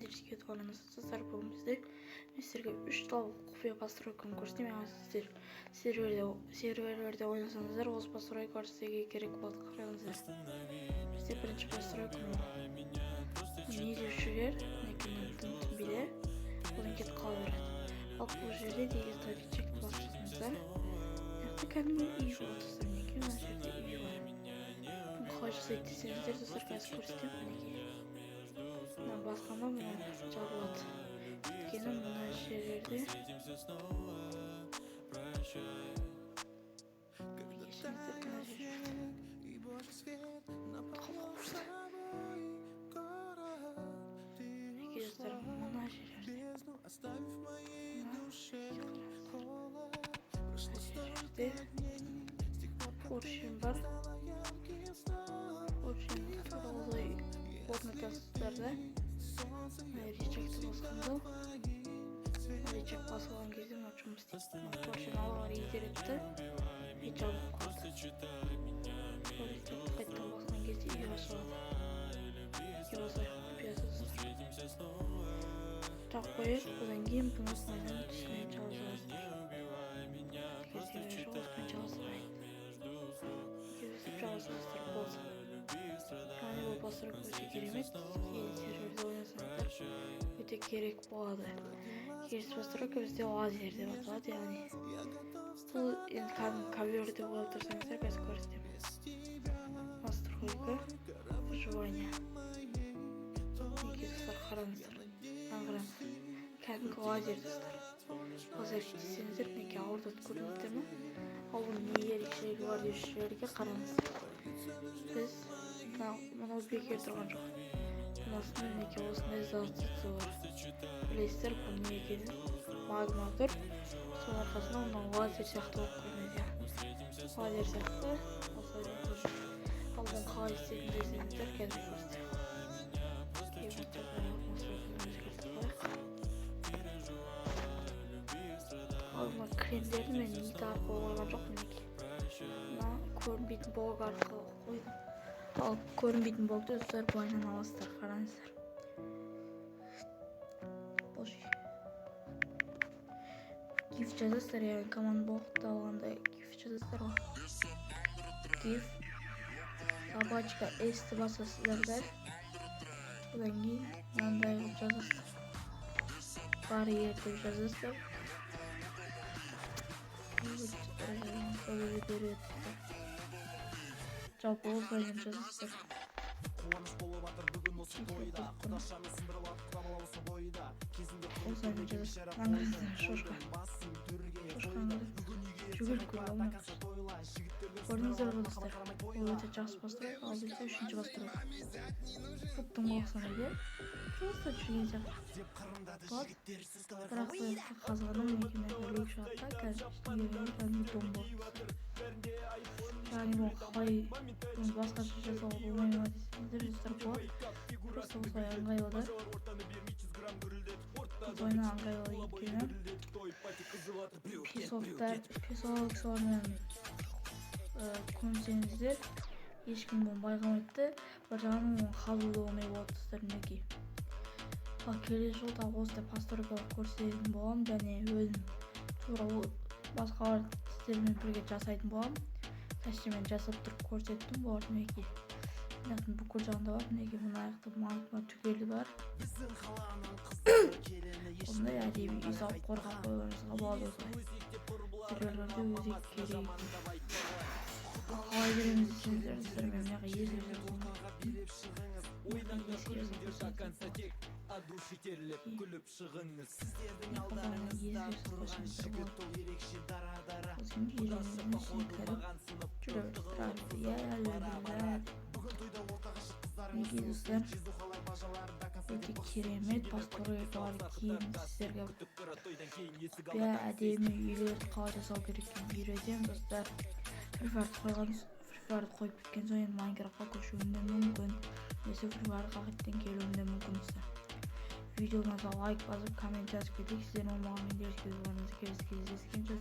Дерске өтіп достар, бүгін мен сіздерге 3 тал құпия постройканы көрсетемін. Серверлерде ойнасаңыздар, осы постройка сізге керек болады. Қараңыздар. Бізде бірінші постройка не деушілер түнбейді, одан кетіп қала береді. Ал бұл жерде деген табичекті басып жатсаңыздар, кәдімгі үй болады достар. Мінекей мына жерде үй бар. Қалай жасайды десеңіздер, достар, қазір көрсетемін. Мына басқанда мына жабылады. Өйткені мына жерлерде поршень бар. Поршень олай орнатасыздар. Речекті басқанда, речек басылған кезде мына жұмыс істейді. Поршень алға итереді, жабылып қалады. Қайттан басқан кезде үй ашылады. Тақ қойып, одан кейін бұны майдан түсіне жалғастырасыздар. Жалғастырасыздар болса. Яғни бұл постройка өте керемет. Серверде ойнасаңыздар өте керек болады. Келесі постройка бізде лазер деп аталады. Яғни бұл кәдімгі ковер деп ойлап тұрсаңыздар, қазір көрсетемін. Постройка выживания. Достар, қараңыздар. Кәдімгі лазер достар. Лазер десеңіздер, мінекей ауыртады көрінеді ме? Ал оның не ерекшелігі бар деушілерге қараңыздар. Біз мынау бекер тұрған жоқ. Мынасында мінекей осындай заттысы бар. Білесіздер, бұл не екенін? Магма тұр. Сол арқасында мынау лазер сияқты болып көрінеді. Лазер сияқты. Ал бұны қалай істейтін десеңіздер, қазір көрсетемін. Ал мына кремдерді мен ниті арқылы қойған жоқ, мінекей. Мына көрінбейтін болг арқылы қойдым. Ал көрінбейтін болгты өздер былайынан аласыздар, қараңыздар. Гиф жазасыздар, яғни команд болгты алғанда гиф жазасыздар ғой. Гиф собачка S-ті басасыздар. Одан кейін мынандай қылып жазасыздар. Барьер деп жазасыздар. Жалпы осылайын жазасыздар. Осылайын жазасыздар. Аңыздар шошқа. Шошқаңыздар жүгіріп көріп алмайсыз. Көрдіңіздер ғой достар. Бұл өте жақсы постройка, ал бізде үшінші постройка. Футтың болсаны де просто жүрген сияқты. Бірақ қазғаным екемен өлек шығатта қазір егемен кәдімгі дом болды. Яғни ол қалай басқаша жасауға болмай ма десеңіздер, достар, болады. Просто осылай ыңғайлы. Осылайына ыңғайлы екені песолоксылармен көмсеңіздер ешкім бұны байқамайды. Бір жағынан оның қалуы да оңай болады достар, мінекей. Ал келесі жылда осындай постройкалар көрсететін боламын, және өзім тура басқалар сіздермен бірге жасайтын боламын. Кәшемен жасап тұрып көрсеттім болар, мінекей. Яғни бүкіл жағында бар, мінекей мына аяқты магма түгелі бар. Ондай әдемі үй салып қорғап қойғаныңызға болады осылай. Серверлерде өзі керек. Қалай береміз десеңіздер, достар, мен мынаға есіріп өте керемет постройкалар кейін сіздерге құпия әдемі үйлерді қалай жасау керек екенін үйретемін достар. Фрифарды қойып кеткен соң енді Майнкрафтқа көшуім де мүмкін. Немесе Фрифарға қайтадан келуім де мүмкін достар. Видеоңызға лайк басып, коммент жазып кетейік. Сіздердің маған мендерге өз кездескенше